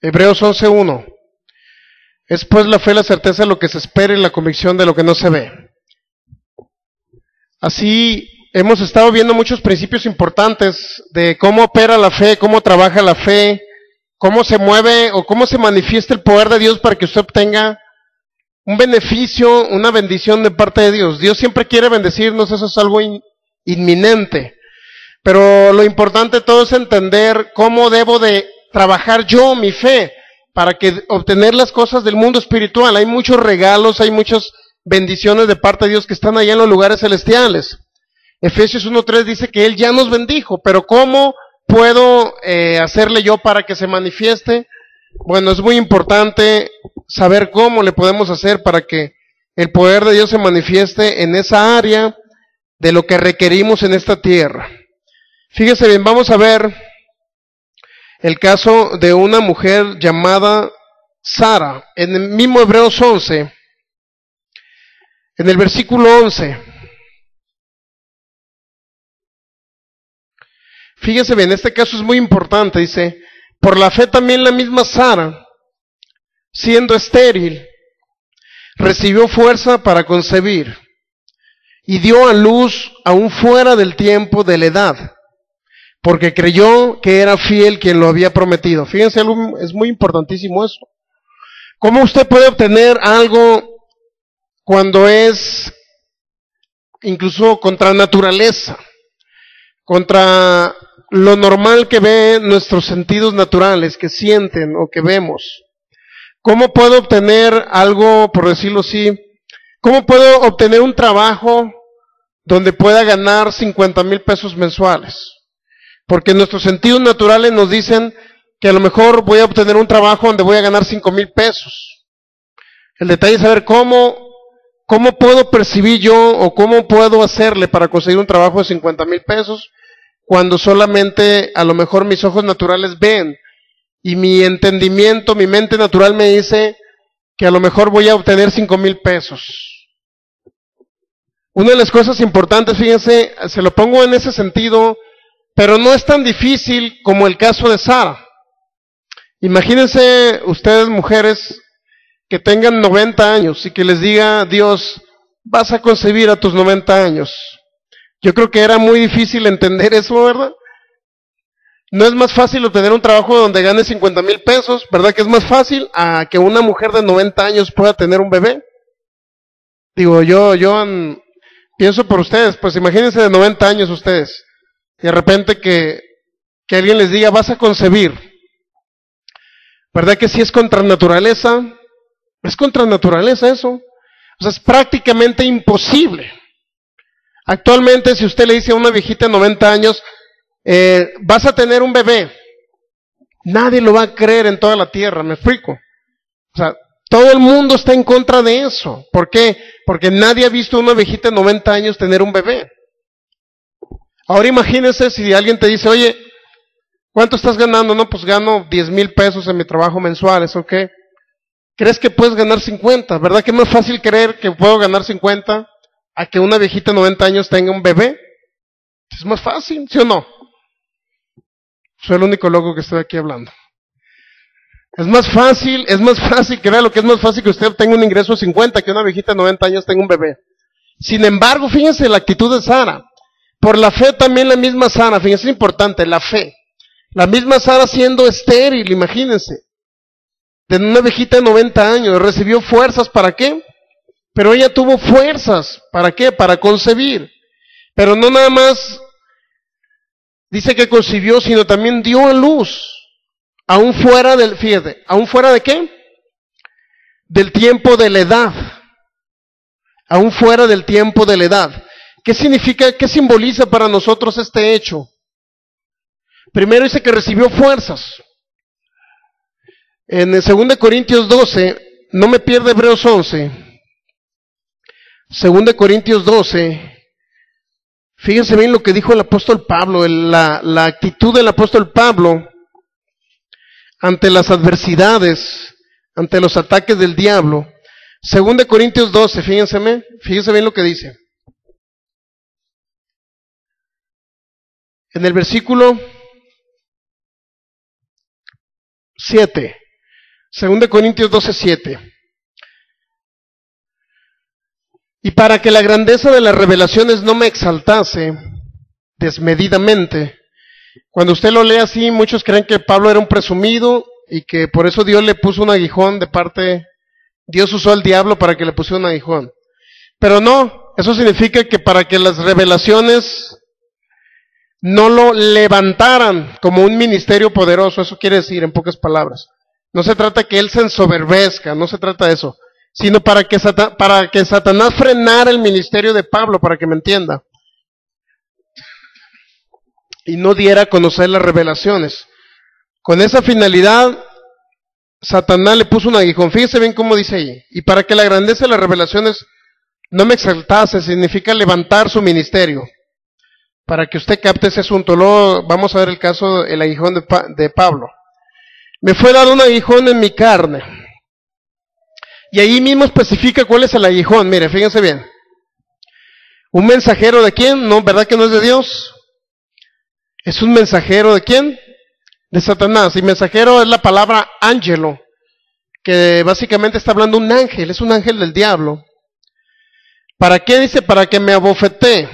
Hebreos 11:1. Es pues la fe, la certeza de lo que se espera y la convicción de lo que no se ve. Así hemos estado viendo muchos principios importantes de cómo opera la fe, cómo trabaja la fe, cómo se mueve o cómo se manifiesta el poder de Dios para que usted obtenga un beneficio, una bendición de parte de Dios. Dios siempre quiere bendecirnos, eso es algo inminente. Pero lo importante de todo es entender cómo debo de trabajar yo mi fe para que obtener las cosas del mundo espiritual. Hay muchos regalos, hay muchas bendiciones de parte de Dios que están allá en los lugares celestiales. Efesios 1:3 dice que Él ya nos bendijo, pero ¿cómo puedo hacerle yo para que se manifieste? Bueno, es muy importante saber cómo le podemos hacer para que el poder de Dios se manifieste en esa área de lo que requerimos en esta tierra. Fíjese bien, vamos a ver el caso de una mujer llamada Sara, en el mismo Hebreos 11, en el versículo 11. Fíjese bien, este caso es muy importante, dice, por la fe también la misma Sara, siendo estéril, recibió fuerza para concebir y dio a luz aún fuera del tiempo de la edad, porque creyó que era fiel quien lo había prometido. Fíjense, es muy importantísimo eso. ¿Cómo usted puede obtener algo cuando es incluso contra naturaleza, contra lo normal que ven nuestros sentidos naturales, que sienten o que vemos? ¿Cómo puedo obtener algo, por decirlo así? ¿Cómo puedo obtener un trabajo donde pueda ganar 50,000 pesos mensuales? Porque nuestros sentidos naturales nos dicen que a lo mejor voy a obtener un trabajo donde voy a ganar 5,000 pesos. El detalle es saber cómo puedo percibir yo o cómo puedo hacerle para conseguir un trabajo de 50,000 pesos cuando solamente a lo mejor mis ojos naturales ven y mi entendimiento, mi mente natural me dice que a lo mejor voy a obtener 5,000 pesos. Una de las cosas importantes, fíjense, se lo pongo en ese sentido, pero no es tan difícil como el caso de Sara. Imagínense ustedes, mujeres, que tengan 90 años y que les diga Dios, vas a concebir a tus 90 años. Yo creo que era muy difícil entender eso, ¿verdad? No es más fácil obtener un trabajo donde gane 50,000 pesos, ¿verdad? Que es más fácil a que una mujer de 90 años pueda tener un bebé. Digo, yo pienso por ustedes, pues imagínense de 90 años ustedes, y de repente que alguien les diga, vas a concebir. ¿Verdad que si es contra naturaleza? Es contra naturaleza eso. O sea, es prácticamente imposible. Actualmente, si usted le dice a una viejita de 90 años, vas a tener un bebé, nadie lo va a creer en toda la tierra, ¿me explico? O sea, todo el mundo está en contra de eso. ¿Por qué? Porque nadie ha visto a una viejita de 90 años tener un bebé. Ahora imagínense si alguien te dice, oye, ¿cuánto estás ganando? No, pues gano 10,000 pesos en mi trabajo mensuales, ¿ok? ¿Crees que puedes ganar 50? ¿Verdad que es más fácil creer que puedo ganar 50 a que una viejita de 90 años tenga un bebé? Es más fácil, ¿sí o no? Soy el único loco que estoy aquí hablando. Es más fácil, créalo que es más fácil que usted tenga un ingreso de 50 que una viejita de 90 años tenga un bebé. Sin embargo, fíjense la actitud de Sara. Por la fe también la misma Sara, fíjense, es importante, la fe. La misma Sara siendo estéril, imagínense. De una viejita de 90 años, recibió fuerzas, ¿para qué? Pero ella tuvo fuerzas, ¿para qué? Para concebir. Pero no nada más dice que concibió, sino también dio a luz. Aún fuera del, fíjate, aún fuera de qué? Del tiempo de la edad. Aún fuera del tiempo de la edad. ¿Qué significa, qué simboliza para nosotros este hecho? Primero dice que recibió fuerzas. En el 2 Corintios 12, no me pierde Hebreos 11. 2 Corintios 12. Fíjense bien lo que dijo el apóstol Pablo, la actitud del apóstol Pablo ante las adversidades, ante los ataques del diablo. 2 Corintios 12, fíjense bien lo que dice. En el versículo 7, 2 Corintios 12:7. Y para que la grandeza de las revelaciones no me exaltase desmedidamente. Cuando usted lo lee así, muchos creen que Pablo era un presumido y que por eso Dios le puso un aguijón de parte, Dios usó al diablo para que le pusiera un aguijón. Pero no, eso significa que para que las revelaciones no lo levantaran como un ministerio poderoso, eso quiere decir en pocas palabras. No se trata que él se ensoberbezca, no se trata de eso, sino para que Satanás frenara el ministerio de Pablo, para que me entienda, y no diera a conocer las revelaciones. Con esa finalidad, Satanás le puso un aguijón. Fíjese bien cómo dice ahí. Y para que la grandeza de las revelaciones no me exaltase, significa levantar su ministerio. Para que usted capte ese asunto. Luego vamos a ver el caso del aguijón de Pablo. Me fue dado un aguijón en mi carne. Y ahí mismo especifica cuál es el aguijón. Mire, fíjense bien. ¿Un mensajero de quién? No, ¿verdad que no es de Dios? ¿Es un mensajero de quién? De Satanás. Y mensajero es la palabra ángelo, que básicamente está hablando un ángel, es un ángel del diablo. ¿Para qué dice? Para que me abofetee.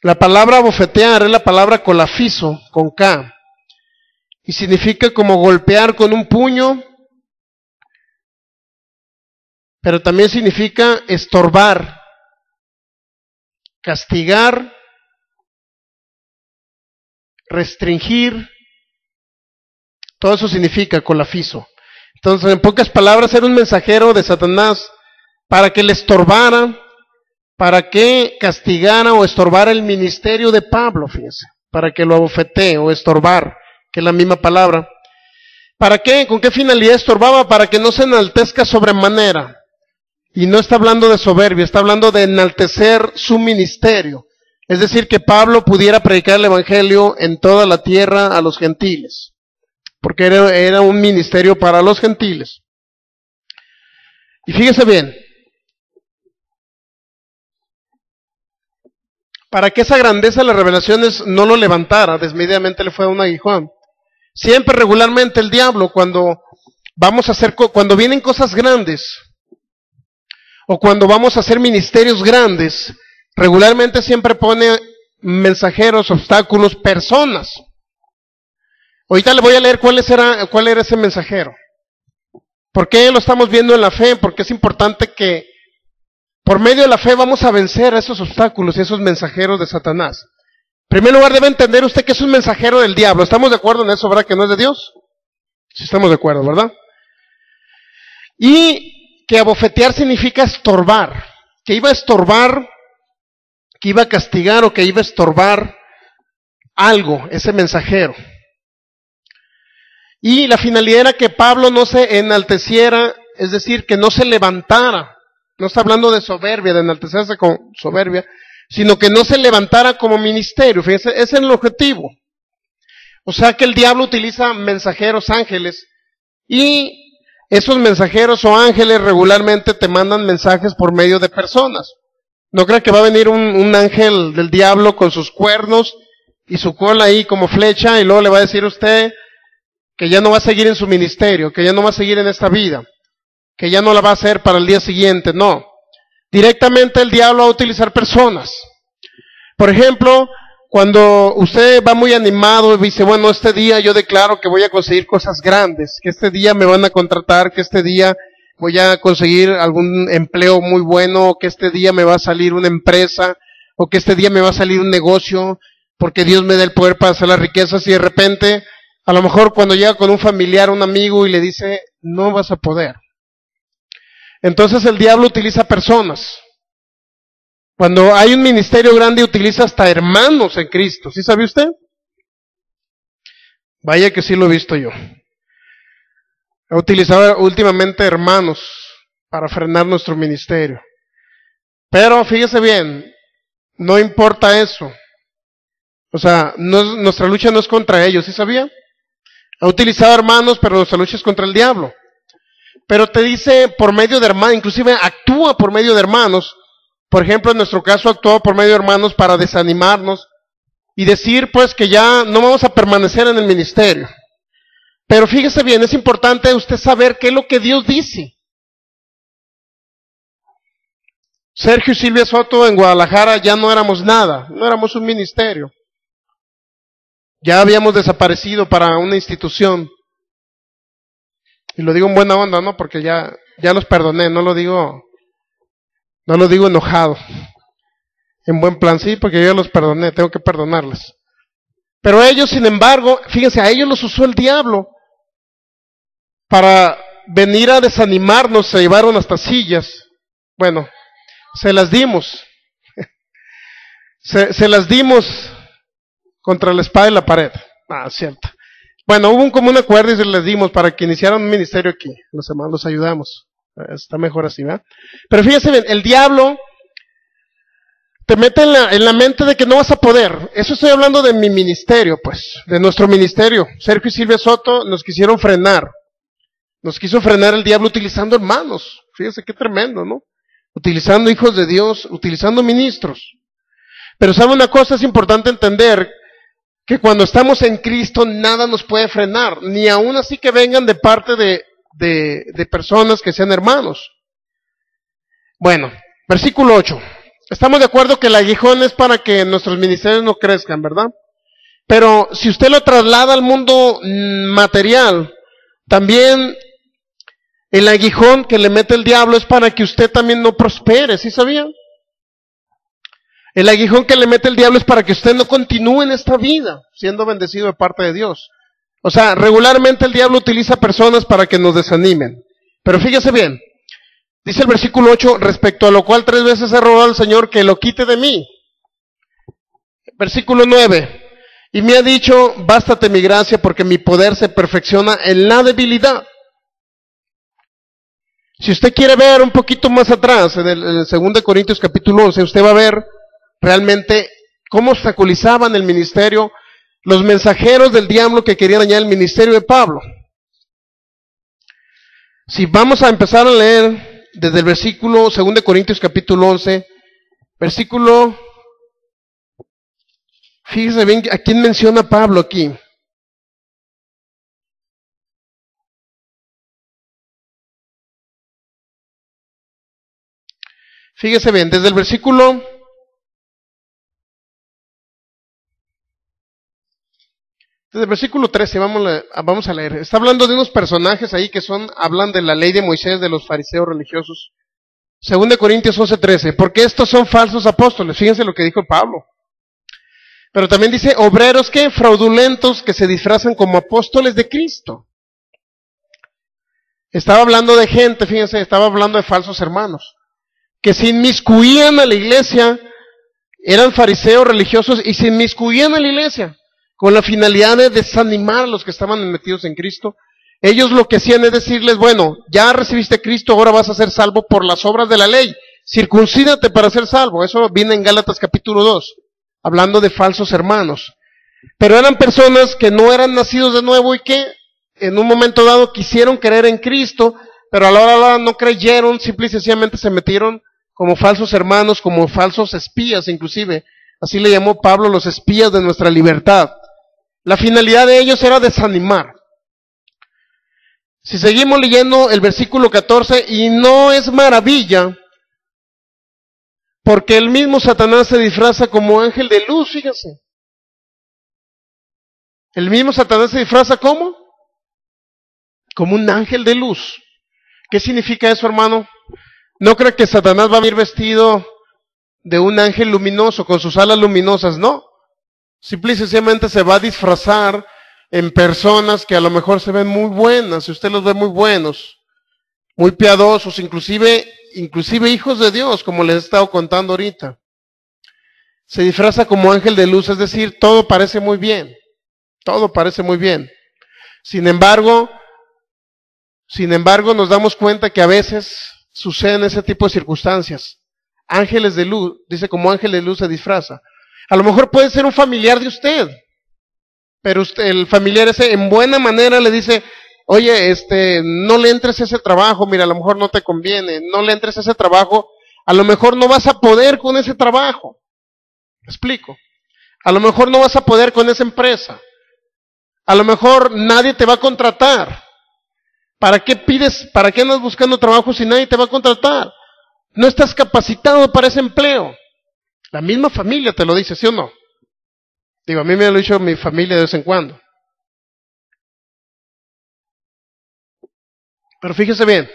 La palabra abofetear es la palabra colafiso, con K, y significa como golpear con un puño, pero también significa estorbar, castigar, restringir, todo eso significa colafiso. Entonces, en pocas palabras, era un mensajero de Satanás para que le estorbara, para que castigara o estorbara el ministerio de Pablo, fíjense, para que lo abofetee o estorbar, que es la misma palabra. ¿Para qué? ¿Con qué finalidad estorbaba? Para que no se enaltezca sobremanera. Y no está hablando de soberbia, está hablando de enaltecer su ministerio. Es decir, que Pablo pudiera predicar el evangelio en toda la tierra a los gentiles. Porque era un ministerio para los gentiles. Y fíjese bien, para que esa grandeza de las revelaciones no lo levantara, desmedidamente le fue un aguijón. Siempre regularmente el diablo, cuando vienen cosas grandes, o cuando vamos a hacer ministerios grandes, regularmente siempre pone mensajeros, obstáculos, personas. Ahorita le voy a leer cuál era ese mensajero. ¿Por qué lo estamos viendo en la fe? Porque es importante que por medio de la fe vamos a vencer a esos obstáculos y a esos mensajeros de Satanás. En primer lugar, debe entender usted que es un mensajero del diablo. ¿Estamos de acuerdo en eso, verdad? ¿Que no es de Dios? Sí estamos de acuerdo, ¿verdad? Y que abofetear significa estorbar. Que iba a estorbar, que iba a castigar o que iba a estorbar algo, ese mensajero. Y la finalidad era que Pablo no se enalteciera, es decir, que no se levantara. No está hablando de soberbia, de enaltecerse con soberbia, sino que no se levantara como ministerio. Fíjense, ese es el objetivo. O sea que el diablo utiliza mensajeros ángeles, y esos mensajeros o ángeles regularmente te mandan mensajes por medio de personas. No crean que va a venir un ángel del diablo con sus cuernos y su cola ahí como flecha, y luego le va a decir a usted que ya no va a seguir en su ministerio, que ya no va a seguir en esta vida, que ya no la va a hacer para el día siguiente. No, directamente el diablo va a utilizar personas. Por ejemplo, cuando usted va muy animado y dice, bueno, este día yo declaro que voy a conseguir cosas grandes, que este día me van a contratar, que este día voy a conseguir algún empleo muy bueno, que este día me va a salir una empresa, o que este día me va a salir un negocio, porque Dios me da el poder para hacer las riquezas, y de repente, a lo mejor cuando llega con un familiar, un amigo, y le dice, no vas a poder. Entonces el diablo utiliza personas. Cuando hay un ministerio grande, utiliza hasta hermanos en Cristo. ¿Sí sabe usted? Vaya que sí lo he visto yo. He utilizado últimamente hermanos para frenar nuestro ministerio. Pero fíjese bien, no importa eso. O sea, nuestra lucha no es contra ellos, ¿sí sabía? Ha utilizado hermanos, pero nuestra lucha es contra el diablo. Pero te dice por medio de hermanos, inclusive actúa por medio de hermanos. Por ejemplo, en nuestro caso actuó por medio de hermanos para desanimarnos y decir pues que ya no vamos a permanecer en el ministerio. Pero fíjese bien, es importante usted saber qué es lo que Dios dice. Sergio y Silvia Soto en Guadalajara ya no éramos nada, no éramos un ministerio. Ya habíamos desaparecido para una institución. Y lo digo en buena onda, ¿no? Porque ya los perdoné, no lo digo enojado. En buen plan, sí, porque yo ya los perdoné, tengo que perdonarles. Pero ellos, sin embargo, fíjense, a ellos los usó el diablo para venir a desanimarnos, se llevaron hasta sillas. Bueno, se las dimos. Se las dimos contra la espada y la pared. Ah, cierto. Bueno, hubo un común acuerdo y se les dimos para que iniciaran un ministerio aquí. Los hermanos los ayudamos. Está mejor así, ¿verdad? Pero fíjense bien, el diablo te mete en la mente de que no vas a poder. Eso estoy hablando de mi ministerio, pues, de nuestro ministerio. Sergio y Silvia Soto nos quisieron frenar. Nos quiso frenar el diablo utilizando hermanos. Fíjense qué tremendo, ¿no? Utilizando hijos de Dios, utilizando ministros. Pero ¿sabe una cosa? Es importante entender que cuando estamos en Cristo nada nos puede frenar, ni aún así que vengan de parte de personas que sean hermanos. Bueno, versículo 8. Estamos de acuerdo que el aguijón es para que nuestros ministerios no crezcan, ¿verdad? Pero si usted lo traslada al mundo material, también el aguijón que le mete el diablo es para que usted también no prospere, ¿sí sabía? El aguijón que le mete el diablo es para que usted no continúe en esta vida, siendo bendecido de parte de Dios. O sea, regularmente el diablo utiliza personas para que nos desanimen. Pero fíjese bien, dice el versículo 8, respecto a lo cual 3 veces he rogado al Señor que lo quite de mí. Versículo 9, y me ha dicho, bástate mi gracia porque mi poder se perfecciona en la debilidad. Si usted quiere ver un poquito más atrás, en el 2 Corintios capítulo 11, usted va a ver realmente cómo obstaculizaban el ministerio los mensajeros del diablo que querían dañar el ministerio de Pablo. Si vamos a empezar a leer desde el versículo 2 Corintios capítulo 11, versículo, fíjese bien a quién menciona Pablo aquí. Fíjese bien, desde el versículo 13, vamos a leer. Está hablando de unos personajes ahí que hablan de la ley de Moisés, de los fariseos religiosos. 2 Corintios 11:13, porque estos son falsos apóstoles. Fíjense lo que dijo Pablo. Pero también dice, obreros que fraudulentos que se disfrazan como apóstoles de Cristo. Estaba hablando de gente, fíjense, estaba hablando de falsos hermanos, que se inmiscuían a la iglesia, eran fariseos religiosos y se inmiscuían a la iglesia con la finalidad de desanimar a los que estaban metidos en Cristo. Ellos lo que hacían es decirles, bueno, ya recibiste a Cristo, ahora vas a ser salvo por las obras de la ley. Circuncídate para ser salvo. Eso viene en Gálatas capítulo 2, hablando de falsos hermanos. Pero eran personas que no eran nacidos de nuevo y que en un momento dado quisieron creer en Cristo, pero a la hora no creyeron, simple y sencillamente se metieron como falsos hermanos, como falsos espías inclusive. Así le llamó Pablo los espías de nuestra libertad. La finalidad de ellos era desanimar. Si seguimos leyendo el versículo 14, y no es maravilla, porque el mismo Satanás se disfraza como ángel de luz, fíjense. El mismo Satanás se disfraza ¿cómo? Como un ángel de luz. ¿Qué significa eso, hermano? No creo que Satanás va a venir vestido de un ángel luminoso, con sus alas luminosas, no. Simple y sencillamente se va a disfrazar en personas que a lo mejor se ven muy buenas, si usted los ve muy buenos, muy piadosos, inclusive hijos de Dios, como les he estado contando ahorita. Se disfraza como ángel de luz, es decir, todo parece muy bien, todo parece muy bien. Sin embargo, nos damos cuenta que a veces suceden ese tipo de circunstancias. Ángeles de luz, dice como ángel de luz se disfraza. A lo mejor puede ser un familiar de usted, pero el familiar ese en buena manera le dice, oye, no le entres a ese trabajo, mira, a lo mejor no te conviene, no le entres a ese trabajo, a lo mejor no vas a poder con ese trabajo. ¿Me explico? A lo mejor no vas a poder con esa empresa. A lo mejor nadie te va a contratar. ¿Para qué pides, para qué andas buscando trabajo si nadie te va a contratar? No estás capacitado para ese empleo. La misma familia te lo dice, ¿sí o no? Digo, a mí me lo ha dicho mi familia de vez en cuando. Pero fíjese bien,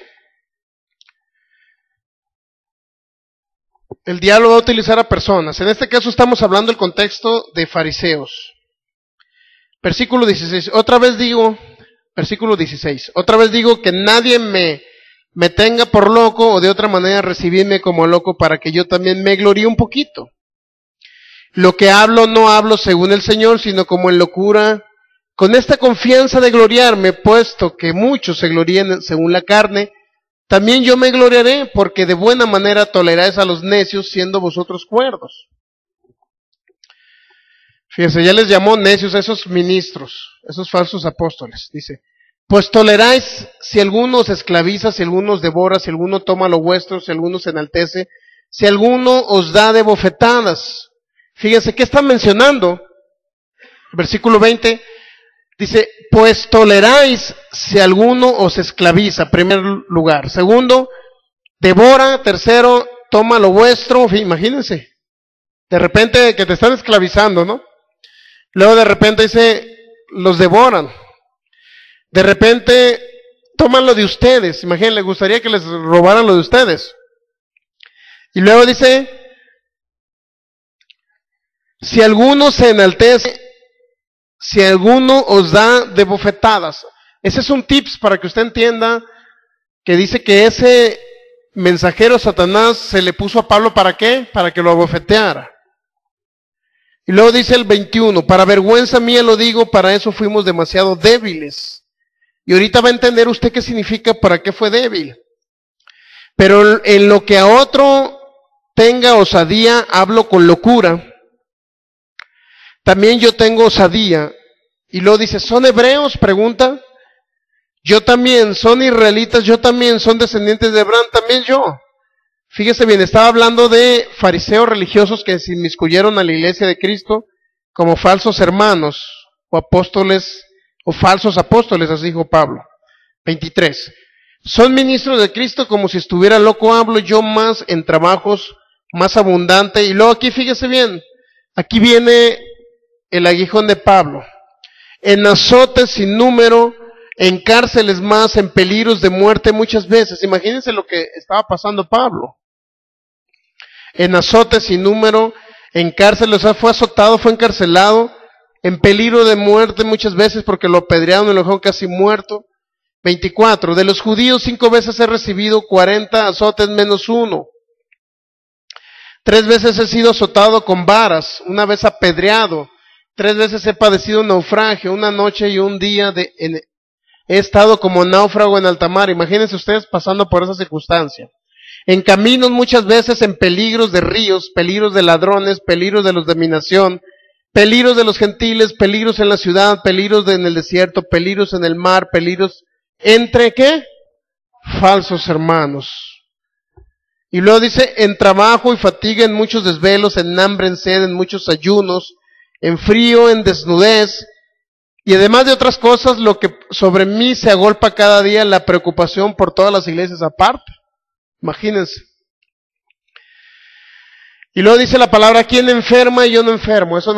el diablo va a utilizar a personas. En este caso estamos hablando del contexto de fariseos. Versículo 16, versículo 16, otra vez digo que nadie me tenga por loco o de otra manera recibirme como loco para que yo también me gloríe un poquito. Lo que hablo no hablo según el Señor, sino como en locura, con esta confianza de gloriarme, puesto que muchos se glorían según la carne, también yo me gloriaré, porque de buena manera toleráis a los necios, siendo vosotros cuerdos. Fíjense, ya les llamó necios a esos ministros, esos falsos apóstoles. Dice, pues toleráis si alguno os esclaviza, si alguno os devora, si alguno toma lo vuestro, si alguno se enaltece, si alguno os da de bofetadas. Fíjense, ¿qué están mencionando? Versículo 20, dice, pues toleráis si alguno os esclaviza, primer lugar. Segundo, devora. Tercero, toma lo vuestro. Imagínense, de repente que te están esclavizando, ¿no? Luego de repente dice, los devoran. De repente toman lo de ustedes. Imagínense, les gustaría que les robaran lo de ustedes. Y luego dice, si alguno se enaltece, si alguno os da de bofetadas. Ese es un tips para que usted entienda que dice que ese mensajero Satanás se le puso a Pablo ¿para qué? Para que lo abofeteara. Y luego dice el 21, para vergüenza mía lo digo, para eso fuimos demasiado débiles. Y ahorita va a entender usted qué significa para qué fue débil. Pero en lo que a otro tenga osadía, hablo con locura. También yo tengo osadía. Y luego dice, ¿son hebreos? Pregunta. Yo también. ¿Son israelitas? Yo también. ¿Son descendientes de Abraham? También yo. Fíjese bien, estaba hablando de fariseos religiosos que se inmiscuyeron a la iglesia de Cristo como falsos hermanos o apóstoles o falsos apóstoles, así dijo Pablo. 23. Son ministros de Cristo como si estuviera loco, hablo yo más en trabajos más abundante. Y luego aquí fíjese bien, aquí viene el aguijón de Pablo. En azotes sin número, en cárceles más, en peligros de muerte muchas veces. Imagínense lo que estaba pasando Pablo. En azotes sin número, en cárceles, o sea, fue azotado, fue encarcelado, en peligro de muerte muchas veces porque lo apedrearon y lo dejaron casi muerto. 24. De los judíos 5 veces he recibido 40 azotes menos 1. 3 veces he sido azotado con varas, 1 vez apedreado, 3 veces he padecido naufragio, 1 noche y 1 día he estado como náufrago en alta mar. Imagínense ustedes pasando por esa circunstancia. En caminos muchas veces, en peligros de ríos, peligros de ladrones, peligros de los de mi nación, peligros de los gentiles, peligros en la ciudad, peligros en el desierto, peligros en el mar, peligros entre ¿qué? Falsos hermanos. Y luego dice, en trabajo y fatiga, en muchos desvelos, en hambre, en sed, en muchos ayunos, en frío, en desnudez, y además de otras cosas, lo que sobre mí se agolpa cada día, la preocupación por todas las iglesias aparte. Imagínense. Y luego dice la palabra, ¿quién enferma y yo no enfermo? Eso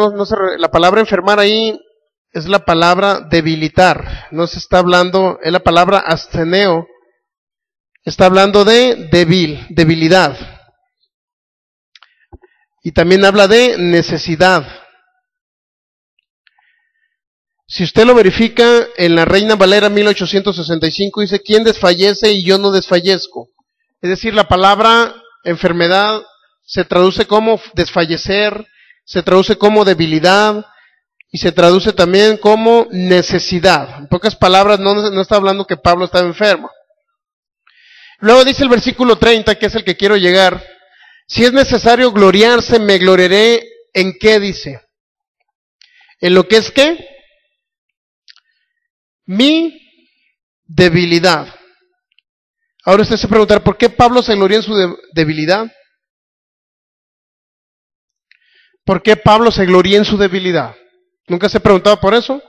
la palabra enfermar ahí es la palabra debilitar. No se está hablando, es la palabra asteneo. Está hablando de debilidad. Y también habla de necesidad. Si usted lo verifica en la Reina Valera 1865, dice, ¿quién desfallece y yo no desfallezco? Es decir, la palabra enfermedad se traduce como desfallecer, se traduce como debilidad y se traduce también como necesidad. En pocas palabras, no está hablando que Pablo estaba enfermo. Luego dice el versículo 30, que es el que quiero llegar, si es necesario gloriarse, me gloriaré, ¿en qué dice? ¿En lo que es qué? Mi debilidad. Ahora usted se preguntará, ¿por qué Pablo se gloria en su debilidad? ¿Por qué Pablo se gloria en su debilidad? ¿Nunca se ha preguntado por eso?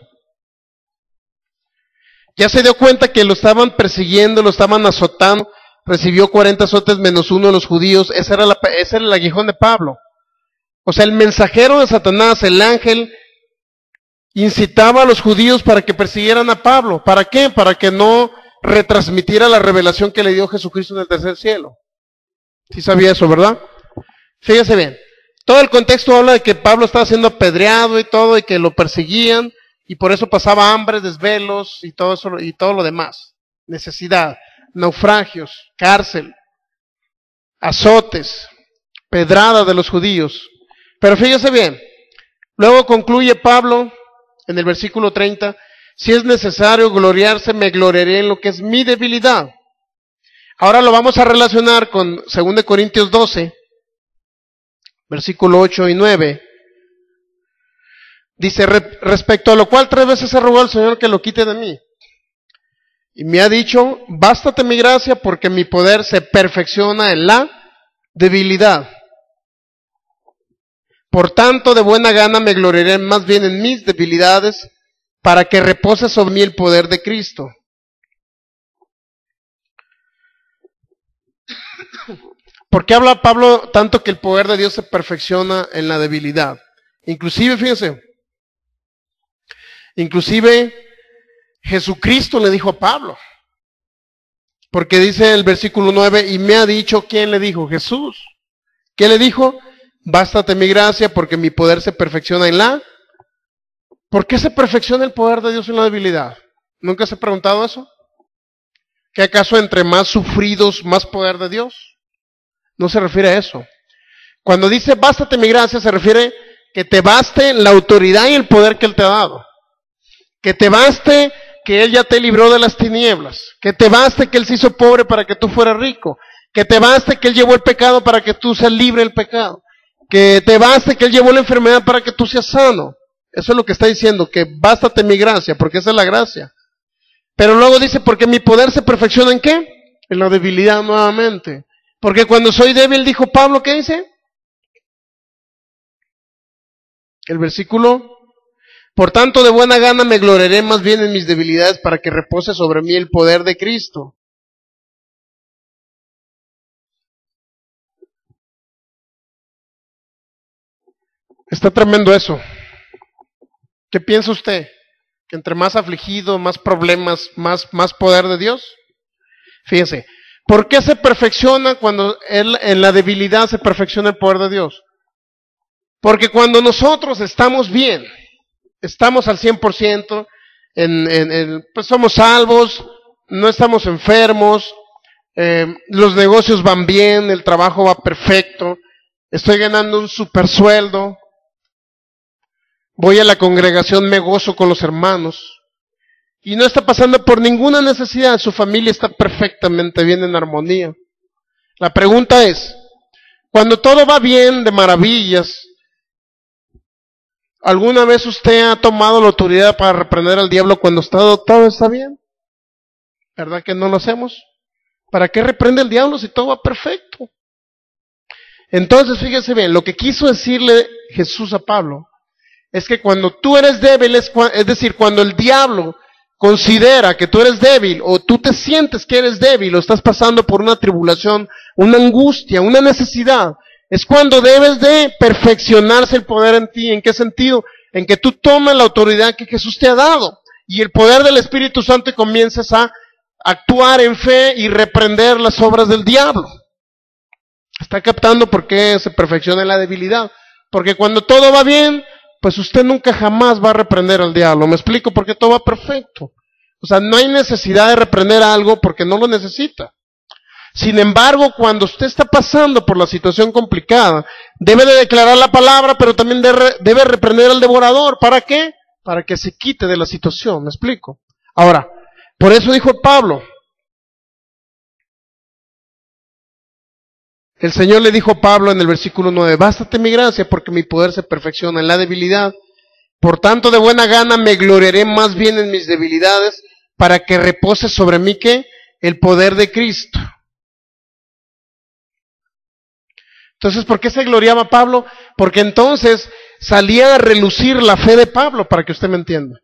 Ya se dio cuenta que lo estaban persiguiendo, lo estaban azotando, recibió 40 azotes menos uno de los judíos, ese era el aguijón de Pablo. O sea, el mensajero de Satanás, el ángel, incitaba a los judíos para que persiguieran a Pablo. ¿Para qué? Para que no retransmitiera la revelación que le dio Jesucristo en el tercer cielo. Sí sabía eso, ¿verdad? Fíjese bien. Todo el contexto habla de que Pablo estaba siendo apedreado y todo, y que lo perseguían, y por eso pasaba hambre, desvelos y todo eso y todo lo demás. Necesidad, naufragios, cárcel, azotes, pedrada de los judíos. Pero fíjese bien, luego concluye Pablo en el versículo 30, si es necesario gloriarse, me gloriaré en lo que es mi debilidad. Ahora lo vamos a relacionar con 2 Corintios 12, versículo 8 y 9. Dice, respecto a lo cual 3 veces he rogado al Señor que lo quite de mí. Y me ha dicho, bástate mi gracia porque mi poder se perfecciona en la debilidad. Por tanto, de buena gana me gloriaré más bien en mis debilidades para que repose sobre mí el poder de Cristo. ¿Por qué habla Pablo tanto que el poder de Dios se perfecciona en la debilidad? Inclusive, fíjense, Jesucristo le dijo a Pablo, porque dice el versículo 9, y me ha dicho, ¿quién le dijo? Jesús. ¿Qué le dijo? Bástate mi gracia porque mi poder se perfecciona en la... ¿Por qué se perfecciona el poder de Dios en la debilidad? ¿Nunca se ha preguntado eso? ¿Que acaso entre más sufridos, más poder de Dios? No se refiere a eso. Cuando dice bástate mi gracia, se refiere que te baste la autoridad y el poder que Él te ha dado. Que te baste que Él ya te libró de las tinieblas. Que te baste que Él se hizo pobre para que tú fueras rico. Que te baste que Él llevó el pecado para que tú seas libre del pecado. Que te baste que Él llevó la enfermedad para que tú seas sano. Eso es lo que está diciendo, que bástate mi gracia, porque esa es la gracia. Pero luego dice, porque mi poder se perfecciona ¿en qué? En la debilidad nuevamente. Porque cuando soy débil, dijo Pablo, ¿qué dice? El versículo, por tanto de buena gana me gloriaré más bien en mis debilidades para que repose sobre mí el poder de Cristo. Está tremendo eso. ¿Qué piensa usted? ¿Que entre más afligido, más problemas, más poder de Dios? Fíjese, ¿por qué se perfecciona cuando en la debilidad se perfecciona el poder de Dios? Porque cuando nosotros estamos bien, estamos al 100%, pues somos salvos, no estamos enfermos, los negocios van bien, el trabajo va perfecto, estoy ganando un super sueldo, voy a la congregación, me gozo con los hermanos, y no está pasando por ninguna necesidad, su familia está perfectamente bien en armonía. La pregunta es, cuando todo va bien, de maravillas, ¿alguna vez usted ha tomado la autoridad para reprender al diablo cuando todo está bien? ¿Verdad que no lo hacemos? ¿Para qué reprende el diablo si todo va perfecto? Entonces, fíjese bien, lo que quiso decirle Jesús a Pablo es que cuando tú eres débil, es decir, cuando el diablo considera que tú eres débil o tú te sientes que eres débil o estás pasando por una tribulación, una angustia, una necesidad, es cuando debes de perfeccionarse el poder en ti. ¿En qué sentido? En que tú tomes la autoridad que Jesús te ha dado y el poder del Espíritu Santo y comiences a actuar en fe y reprender las obras del diablo. ¿Está captando por qué se perfecciona en la debilidad? Porque cuando todo va bien, pues usted nunca jamás va a reprender al diablo. ¿Me explico? Porque todo va perfecto. O sea, no hay necesidad de reprender algo porque no lo necesita. Sin embargo, cuando usted está pasando por la situación complicada, debe de declarar la palabra, pero también debe reprender al devorador. ¿Para qué? Para que se quite de la situación. ¿Me explico? Ahora, por eso dijo Pablo, el Señor le dijo a Pablo en el versículo 9, bástate mi gracia porque mi poder se perfecciona en la debilidad. Por tanto, de buena gana me gloriaré más bien en mis debilidades para que repose sobre mí ¿qué? El poder de Cristo. Entonces, ¿por qué se gloriaba Pablo? Porque entonces salía a relucir la fe de Pablo, para que usted me entienda.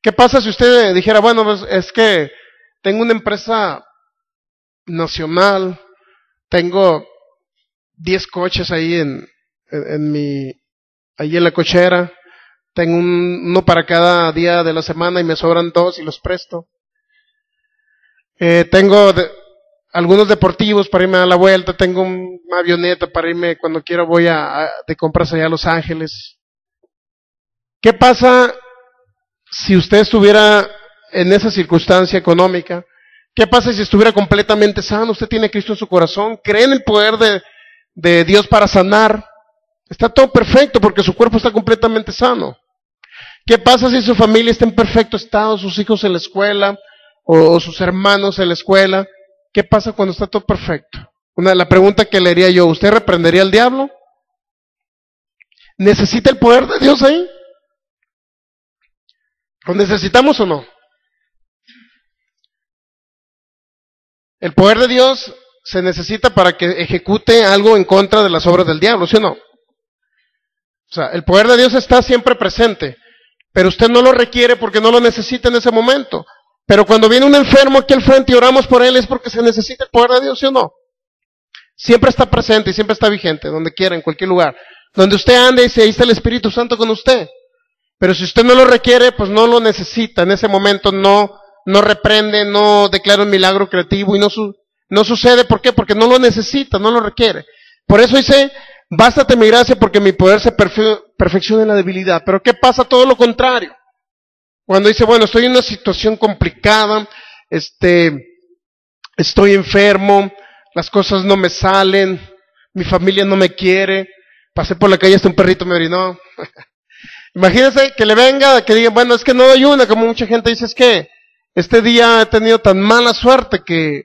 ¿Qué pasa si usted dijera, bueno, pues es que tengo una empresa nacional, tengo 10 coches ahí ahí en la cochera, tengo uno para cada día de la semana y me sobran 2 y los presto. Tengo algunos deportivos para irme a la vuelta, tengo una avioneta para irme cuando quiero, voy de compras allá a Los Ángeles. ¿Qué pasa si usted estuviera en esa circunstancia económica? ¿Qué pasa si estuviera completamente sano? Usted tiene a Cristo en su corazón, cree en el poder de Dios para sanar. Está todo perfecto porque su cuerpo está completamente sano. ¿Qué pasa si su familia está en perfecto estado, sus hijos en la escuela o sus hermanos en la escuela? ¿Qué pasa cuando está todo perfecto? La pregunta que le haría yo, ¿usted reprendería al diablo? ¿Necesita el poder de Dios ahí? ¿Lo necesitamos o no? El poder de Dios se necesita para que ejecute algo en contra de las obras del diablo, ¿sí o no? O sea, el poder de Dios está siempre presente, pero usted no lo requiere porque no lo necesita en ese momento. Pero cuando viene un enfermo aquí al frente y oramos por él es porque se necesita el poder de Dios, ¿sí o no? Siempre está presente y siempre está vigente, donde quiera, en cualquier lugar. Donde usted ande, dice, ahí está el Espíritu Santo con usted. Pero si usted no lo requiere, pues no lo necesita. En ese momento no reprende, no declara un milagro creativo y no sucede. ¿Por qué? Porque no lo necesita, no lo requiere. Por eso dice, bástate mi gracia porque mi poder se perfecciona en la debilidad. Pero ¿qué pasa? Todo lo contrario. Cuando dice, bueno, estoy en una situación complicada, estoy enfermo, las cosas no me salen, mi familia no me quiere, pasé por la calle hasta un perrito me orinó. Imagínense que le venga, que diga, bueno, es que no doy una, como mucha gente dice, es que este día he tenido tan mala suerte que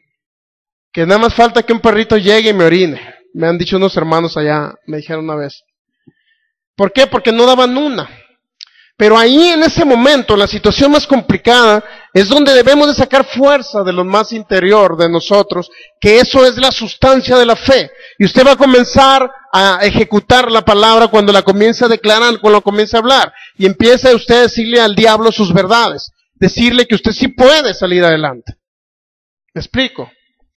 nada más falta que un perrito llegue y me orine. Me han dicho unos hermanos allá, me dijeron una vez. ¿Por qué? Porque no daban una. Pero ahí en ese momento, la situación más complicada, es donde debemos de sacar fuerza de lo más interior de nosotros, que eso es la sustancia de la fe. Y usted va a comenzar a ejecutar la palabra cuando la comience a declarar, cuando la comience a hablar. Y empieza usted a decirle al diablo sus verdades. Decirle que usted sí puede salir adelante. ¿Me explico?